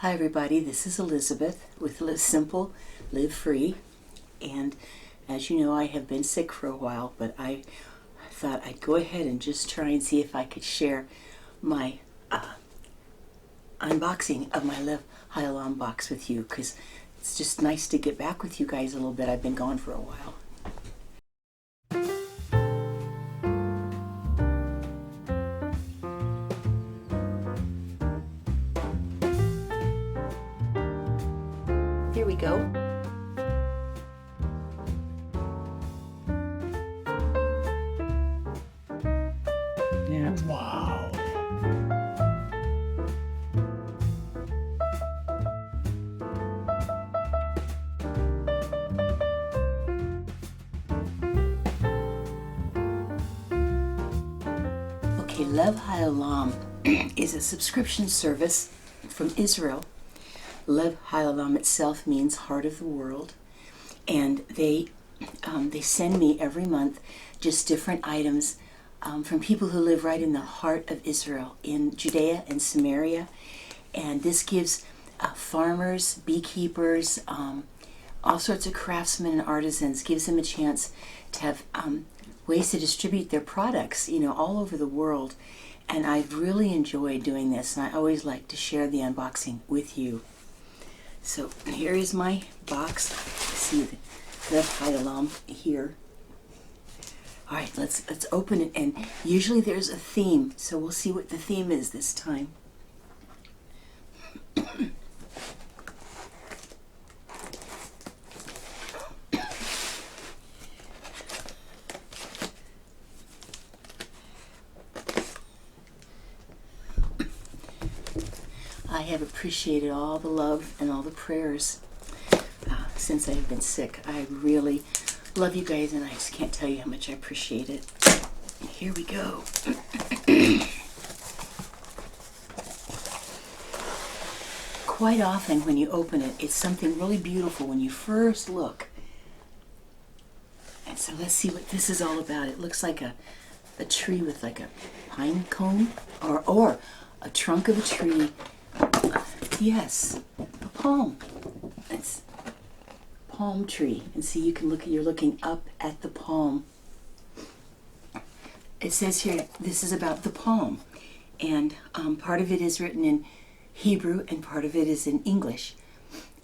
Hi everybody, this is Elizabeth with Live Simple, Live Free, and as you know I have been sick for a while, but I thought I'd go ahead and just try and see if I could share my unboxing of my Lev HaOlam box with you, because it's just nice to get back with you guys a little bit. I've been gone for a while. Here we go. Yeah. Wow. Okay, Lev HaOlam is a subscription service from Israel. Lev HaOlam itself means heart of the world, and they send me every month just different items from people who live right in the heart of Israel, in Judea and Samaria. And this gives farmers, beekeepers, all sorts of craftsmen and artisans, gives them a chance to have ways to distribute their products, all over the world. And I've really enjoyed doing this, and I always like to share the unboxing with you. So here is my box. See the Lev HaOlam here. All right, let's open it, and usually there's a theme, so we'll see what the theme is this time. I have appreciated all the love and all the prayers since I have been sick. I really love you guys, and I just can't tell you how much I appreciate it. Here we go. Quite often when you open it, it's something really beautiful when you first look. And so let's see what this is all about. It looks like a tree with like a pine cone or a trunk of a tree. Yes, a palm. It's a palm tree. And see, you're looking up at the palm. It says here, this is about the palm. And part of it is written in Hebrew and part of it is in English.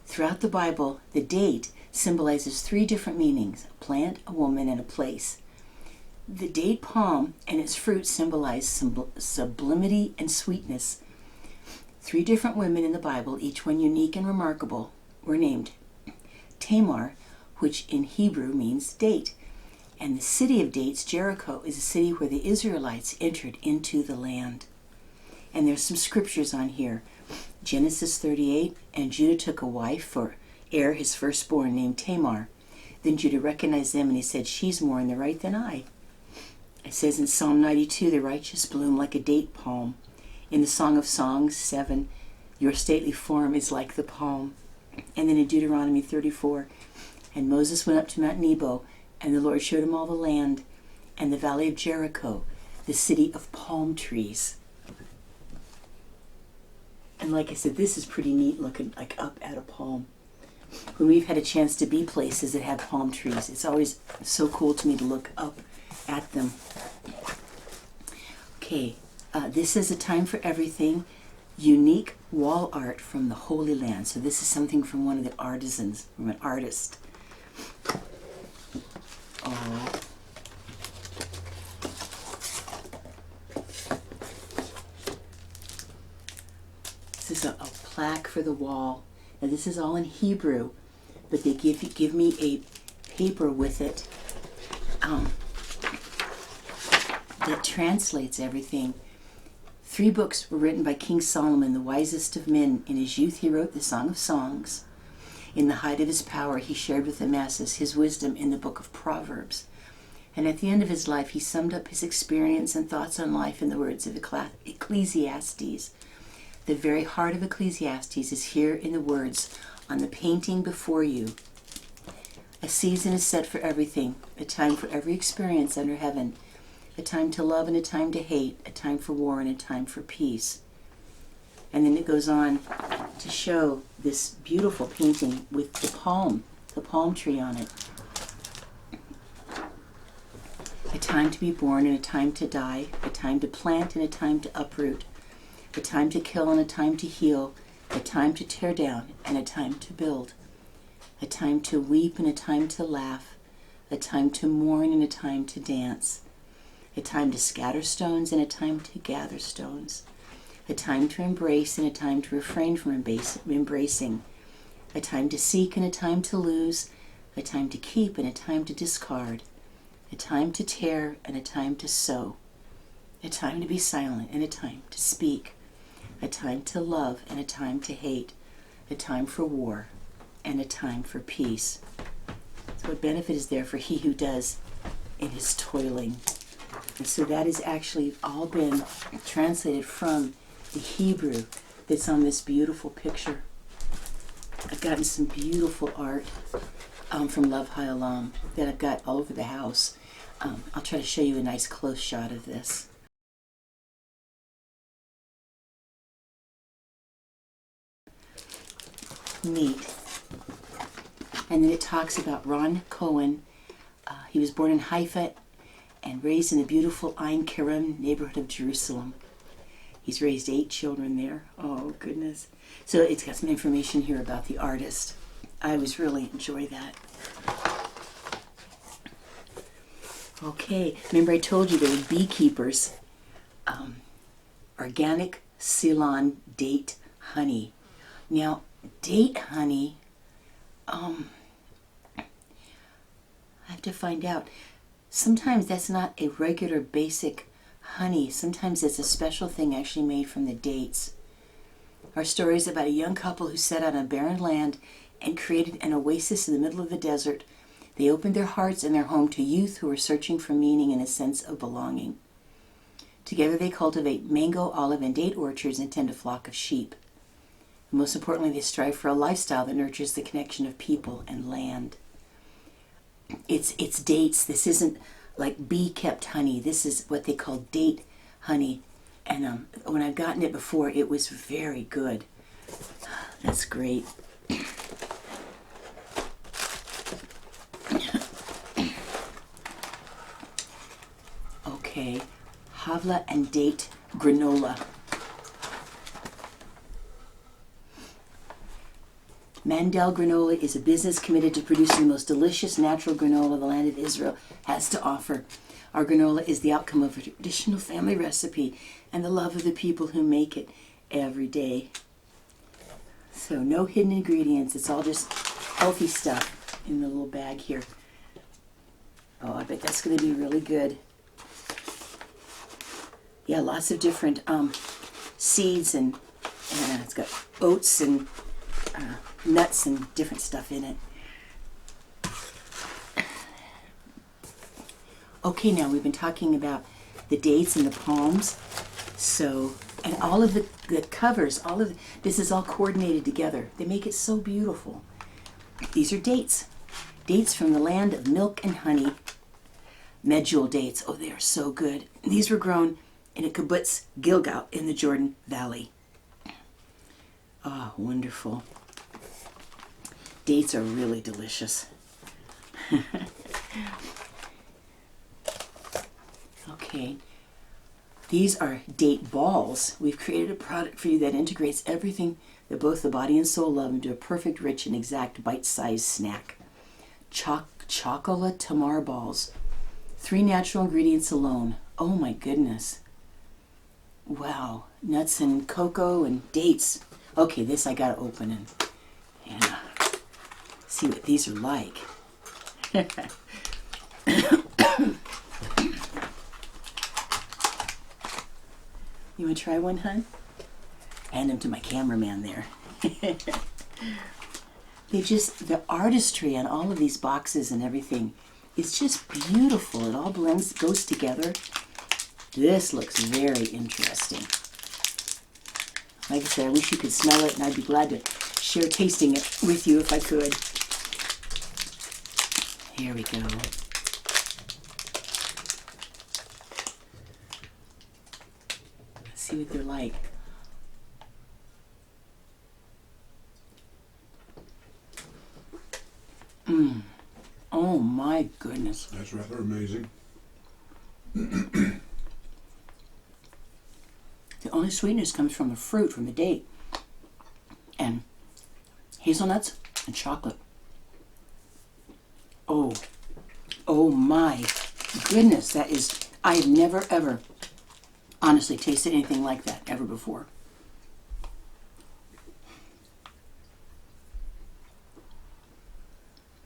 Throughout the Bible, the date symbolizes three different meanings: a plant, a woman, and a place. The date palm and its fruit symbolize sublimity and sweetness. Three different women in the Bible, each one unique and remarkable, were named. Tamar, which in Hebrew means date, and the city of dates, Jericho, is a city where the Israelites entered into the land. And there's some scriptures on here. Genesis 38, and Judah took a wife for Er, his firstborn, named Tamar. Then Judah recognized them, and he said, "She's more in the right than I." It says in Psalm 92, "The righteous bloom like a date palm." In the Song of Songs 7, "Your stately form is like the palm." And then in Deuteronomy 34, "And Moses went up to Mount Nebo, and the Lord showed him all the land, and the valley of Jericho, the city of palm trees." And like I said, this is pretty neat looking, like up at a palm. When we've had a chance to be places that have palm trees, it's always so cool to me to look up at them. Okay. This is a time for everything. Unique wall art from the Holy Land. So this is something from one of the artisans, from an artist. Oh. This is a plaque for the wall. Now this is all in Hebrew, but they give me a paper with it that translates everything. 3 books were written by King Solomon, the wisest of men. In his youth he wrote the Song of Songs. In the height of his power he shared with the masses his wisdom in the book of Proverbs. And at the end of his life he summed up his experience and thoughts on life in the words of Ecclesiastes. The very heart of Ecclesiastes is here in the words, "On the painting before you. A season is set for everything, a time for every experience under heaven. A time to love and a time to hate, a time for war and a time for peace." And then it goes on, to show this beautiful painting with the palm tree on it. A time to be born and a time to die, a time to plant and a time to uproot, a time to kill and a time to heal, a time to tear down and a time to build, a time to weep and a time to laugh, a time to mourn and a time to dance, a time to scatter stones and a time to gather stones, a time to embrace and a time to refrain from embracing, a time to seek and a time to lose, a time to keep and a time to discard, a time to tear and a time to sow, a time to be silent and a time to speak, a time to love and a time to hate, a time for war and a time for peace. So what benefit is there for he who does in his toiling? And so that has actually all been translated from the Hebrew that's on this beautiful picture. I've gotten some beautiful art from Lev HaOlam that I've got all over the house. I'll try to show you a nice close shot of this. Neat. And then it talks about Ron Cohen. He was born in Haifa and raised in the beautiful Ein Kerem neighborhood of Jerusalem. He's raised 8 children there. Oh, goodness. So it's got some information here about the artist. I always really enjoy that. Okay, remember I told you there were beekeepers. Organic Ceylon date honey. Now, date honey, I have to find out. Sometimes that's not a regular basic honey. Sometimes it's a special thing actually made from the dates. Our story is about a young couple who set out on barren land and created an oasis in the middle of the desert. They opened their hearts and their home to youth who were searching for meaning and a sense of belonging. Together they cultivate mango, olive, and date orchards and tend a flock of sheep. And most importantly, they strive for a lifestyle that nurtures the connection of people and land. It's dates. This isn't like bee-kept honey. This is what they call date honey. And when I've gotten it before, it was very good. That's great. Okay, Havla and date granola. Mandel Granola is a business committed to producing the most delicious natural granola the land of Israel has to offer. Our granola is the outcome of a traditional family recipe and the love of the people who make it every day. So no hidden ingredients. It's all just healthy stuff in the little bag here. Oh, I bet that's going to be really good. Yeah, lots of different seeds and it's got oats and nuts and different stuff in it. Okay, now we've been talking about the dates and the palms. So, and all of the covers, this is all coordinated together. They make it so beautiful. These are dates. Dates from the land of milk and honey. Medjool dates. Oh, they are so good. These were grown in a kibbutz Gilgal in the Jordan Valley. Oh, wonderful. Dates are really delicious. Okay. These are date balls. We've created a product for you that integrates everything that both the body and soul love into a perfect, rich, and exact bite-sized snack. Chocolate tamar balls. 3 natural ingredients alone. Oh my goodness. Wow. Nuts and cocoa and dates. Okay, this I gotta open and see what these are like. You want to try one, hun? Hand them to my cameraman there. The artistry on all of these boxes and everything, it's just beautiful. It all goes together. This looks very interesting. Like I said, I wish you could smell it, and I'd be glad to share tasting it with you if I could. Here we go. Let's see what they're like. Oh my goodness. That's rather amazing. The only sweetness comes from the fruit, from the date, and hazelnuts and chocolate. Oh my goodness, that is, I have never ever honestly tasted anything like that ever before.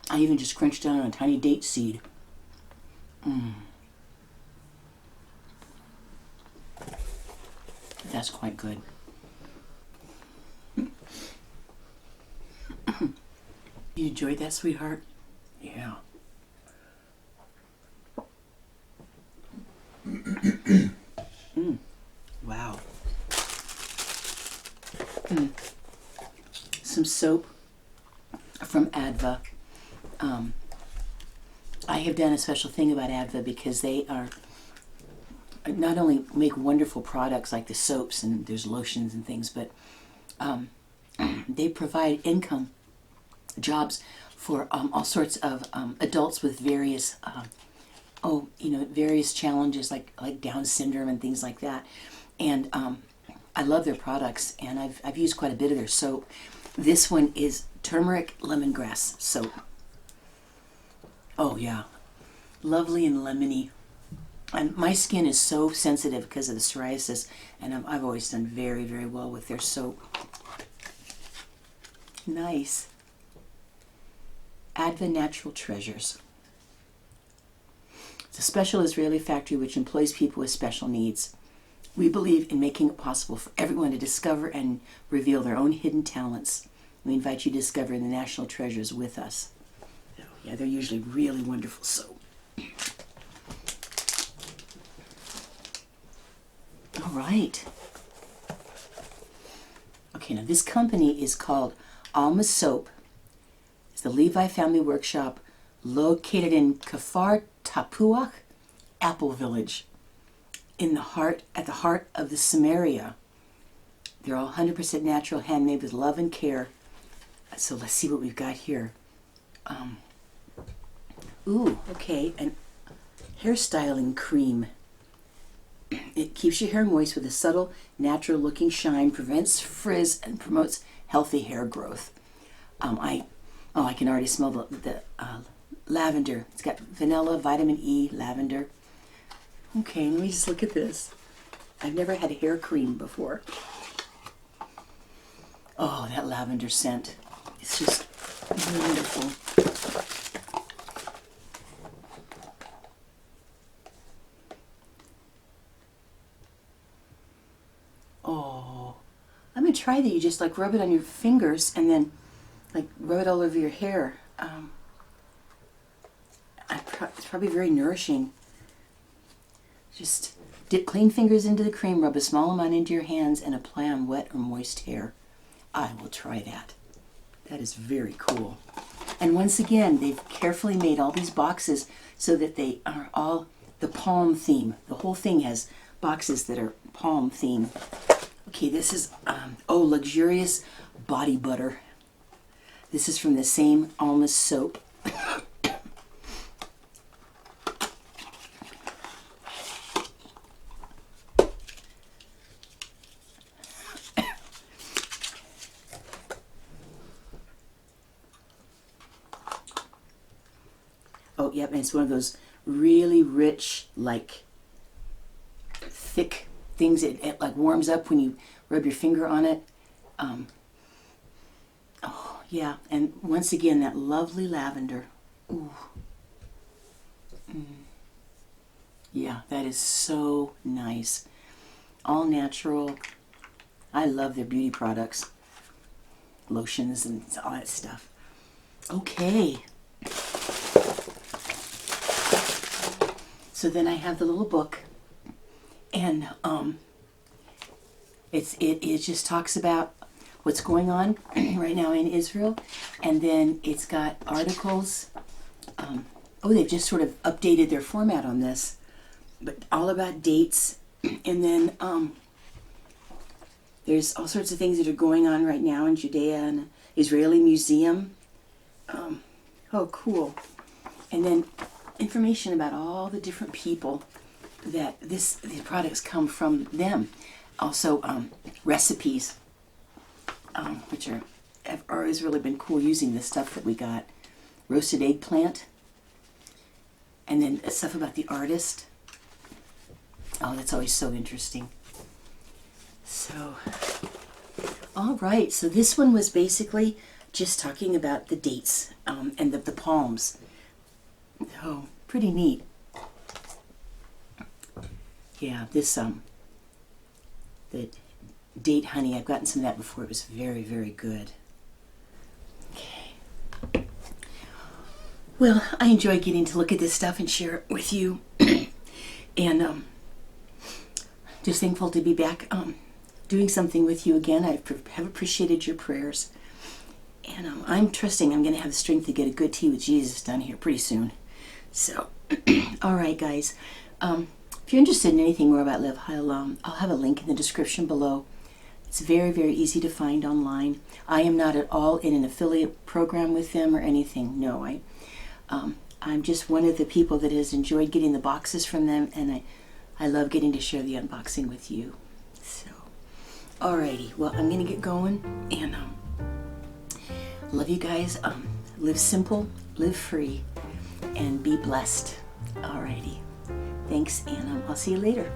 I even just crunched down on a tiny date seed. That's quite good. You enjoyed that, sweetheart? Yeah. Wow. Some soap from Adva. I have done a special thing about Adva because they are not only make wonderful products like the soaps and there's lotions and things, but they provide income jobs for all sorts of adults with various various challenges like Down syndrome and things like that. And I love their products, and I've used quite a bit of their soap. This one is turmeric lemongrass soap. Oh yeah, lovely and lemony. And my skin is so sensitive because of the psoriasis, and I've always done very, very well with their soap. Nice. Adva Natural Treasures. It's a special Israeli factory which employs people with special needs. We believe in making it possible for everyone to discover and reveal their own hidden talents. We invite you to discover the national treasures with us. Yeah, they're usually really wonderful soap. All right. Okay, now this company is called Alma Soap. It's the Levi Family Workshop located in Kfar Tapuach, Apple Village, at the heart of the Samaria. They're all 100% natural, handmade with love and care. So let's see what we've got here. Okay, an hairstyling cream. It keeps your hair moist with a subtle, natural-looking shine, prevents frizz, and promotes healthy hair growth. I can already smell the lavender. It's got vanilla, vitamin E, lavender. Okay, let me just look at this. I've never had a hair cream before. Oh, that lavender scent. It's just wonderful. Oh, I'm going to try that. You just like rub it on your fingers and then like rub it all over your hair. It's probably very nourishing. Just dip clean fingers into the cream, rub a small amount into your hands, and apply on wet or moist hair. I will try that. That is very cool. And once again, they've carefully made all these boxes so that they are all the palm theme. The whole thing has boxes that are palm theme. Okay, this is, luxurious body butter. This is from the same Alma soap. Oh, yep, and it's one of those really rich, like, thick things. It like warms up when you rub your finger on it. Yeah, and once again, that lovely lavender. Ooh. Yeah, that is so nice. All natural. I love their beauty products. Lotions and all that stuff. Okay. So then I have the little book, and it just talks about what's going on right now in Israel, and then it's got articles. They've just sort of updated their format on this, but all about dates, and then there's all sorts of things that are going on right now in Judea and Israeli Museum. Oh, cool. And then information about all the different people that these products come from them. Also, recipes, which have always really been cool using this stuff that we got. Roasted eggplant. And then stuff about the artist. Oh, that's always so interesting. So, all right. So this one was basically just talking about the dates and the palms. Oh, pretty neat. Yeah, this the date honey, I've gotten some of that before. It was very, very good. Okay. Well, I enjoy getting to look at this stuff and share it with you. And just thankful to be back doing something with you again. I have appreciated your prayers. And I'm trusting I'm going to have the strength to get a good tea with Jesus done here pretty soon. So, all right, guys. If you're interested in anything more about Lev HaOlam, I'll have a link in the description below. It's very, very easy to find online. I am not at all in an affiliate program with them or anything. No, I'm just one of the people that has enjoyed getting the boxes from them, and I love getting to share the unboxing with you. So, alrighty. Well, I'm going to get going, and love you guys. Live simple, live free, and be blessed. Alrighty. Thanks, and I'll see you later.